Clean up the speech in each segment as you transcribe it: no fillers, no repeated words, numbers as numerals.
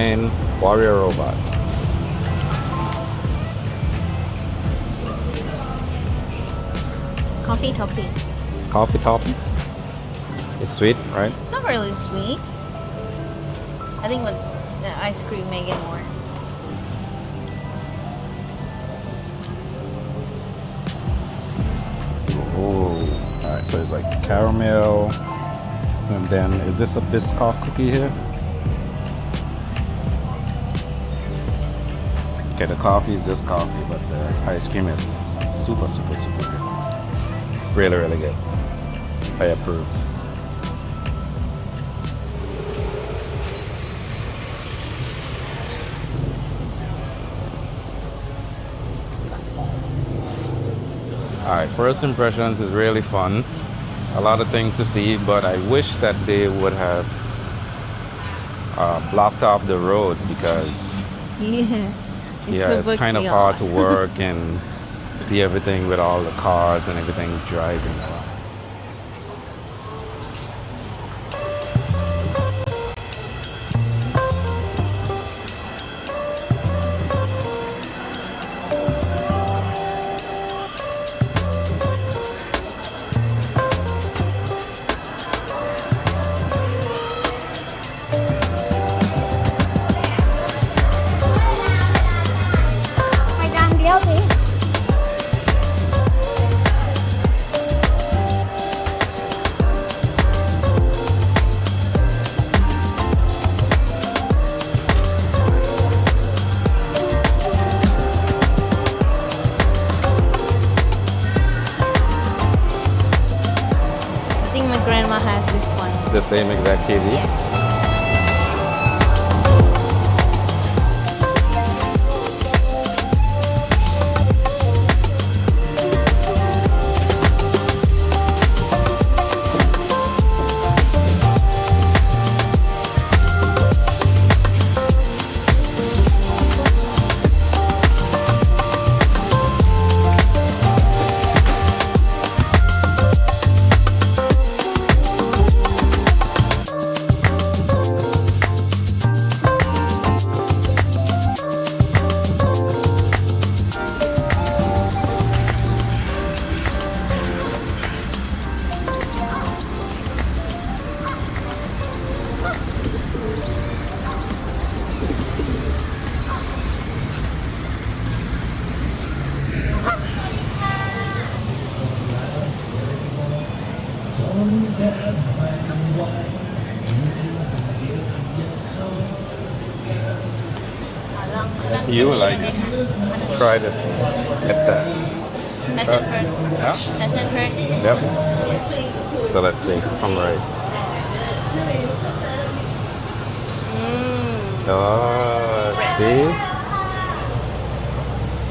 fine warrior robot. Coffee toffee. Coffee toffee. It's sweet, right? Not really sweet. I think with the ice cream make it more. Oh, all right. So it's like caramel, and then is this a Biscoff cookie here? Okay, the coffee is just coffee, but the ice cream is super, super, super good. Really, really good. I approve. Alright, first impressions is really fun. A lot of things to see, but I wish that they would have blocked off the roads because Yeah. it's kind of hard to work and see everything with all the cars and everything driving around. I think my grandma has this one. The same exact TV. Yeah. You would like try this one. Get that. Passion fruit. Yeah? Passion fruit. Yep. So let's see. I'm right. Oh, see?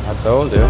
I told you.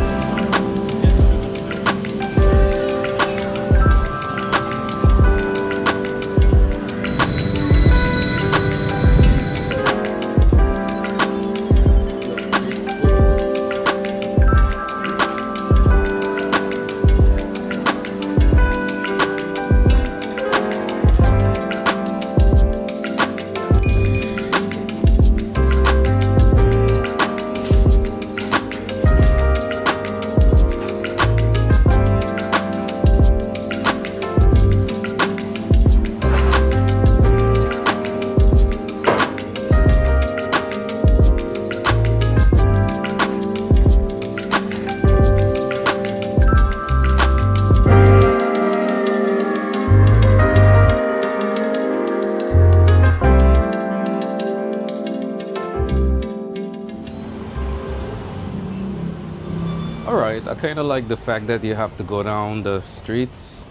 Alright, I kind of like the fact that you have to go down the streets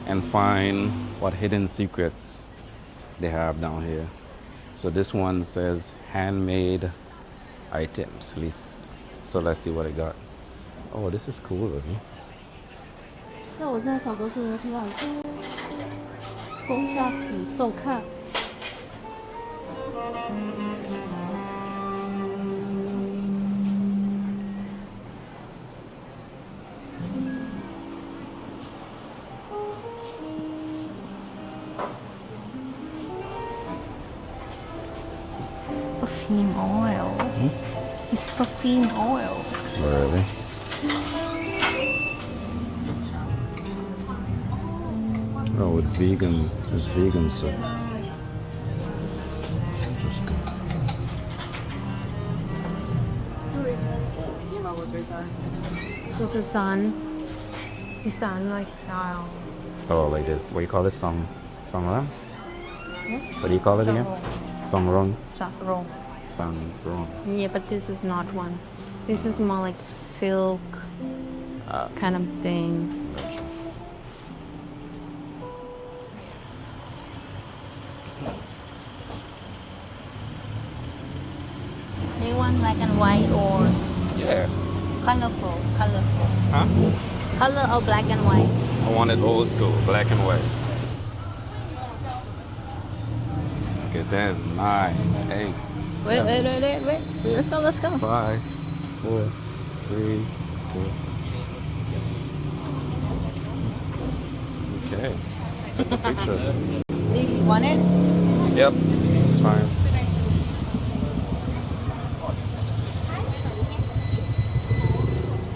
and find what hidden secrets they have down here. So this one says handmade items, least. So let's see what I got. Oh, this is cool of me. 那我现在扫都是这样，攻下喜受看。Perfume. oil. It's perfume oil. Really? Oh, with vegan. It's vegan soup. Interesting. 这是山 like style. Oh, like this. What do you call this? Songrong? What do you call it again? Songrong. Saffron. Songrong. Yeah, but this is not one. This is more like silk kind of thing. Do you want black and white or Yeah. colorful? Huh? Color or black and white? I want it old school, black and white. Okay, 10, 9, 8. Wait. Let's go. 5, 4, 3, 2. Okay. Took a picture. You want it? Yep. It's fine.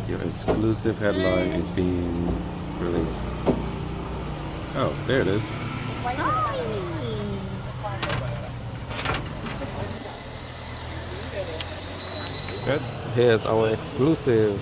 Your exclusive headline is being released. Oh, there it is. Good. Here's our exclusive.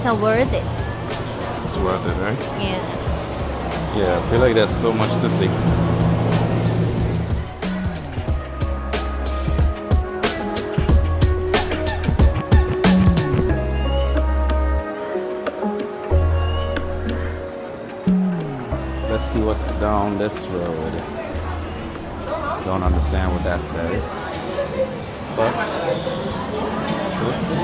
It's worth it. It's worth it, right? Yeah. Yeah, I feel like there's so much to see. Let's see what's down this road. Don't understand what that says, but we'll see.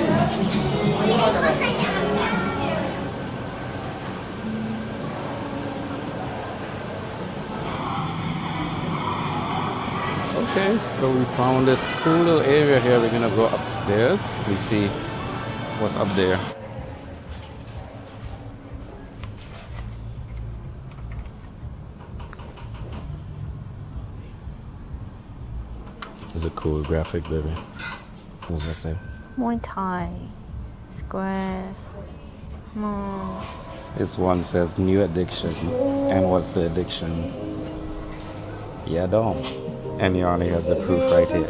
Okay, so we found this cool little area here. We're gonna go upstairs and see what's up there. It's a cool graphic, baby. What does that say? Muay Thai. Square. More. This one says new addiction. And what's the addiction? Yeah, don't. And he only has the proof right here.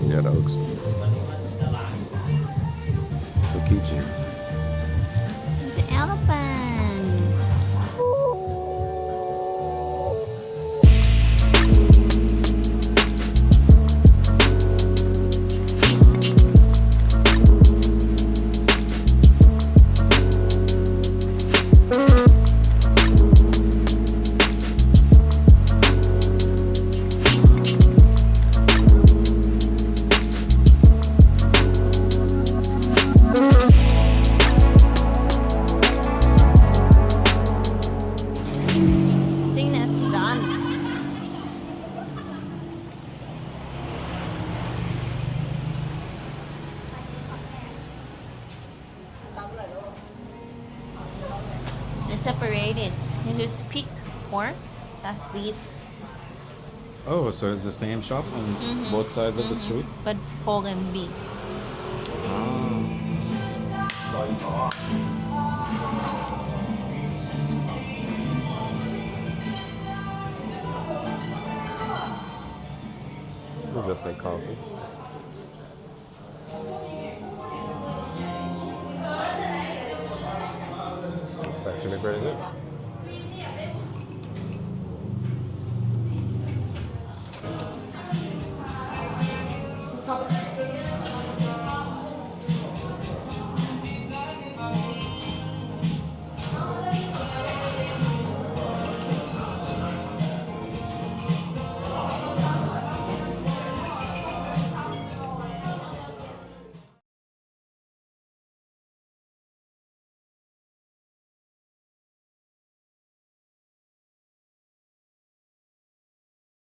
Yeah, that looks nice. It's a keychain. The elephant. separated. You just pick pork, that's beef, Oh, so it's the same shop on both sides of the street? but pork and beef. It's just like coffee. It's actually very good.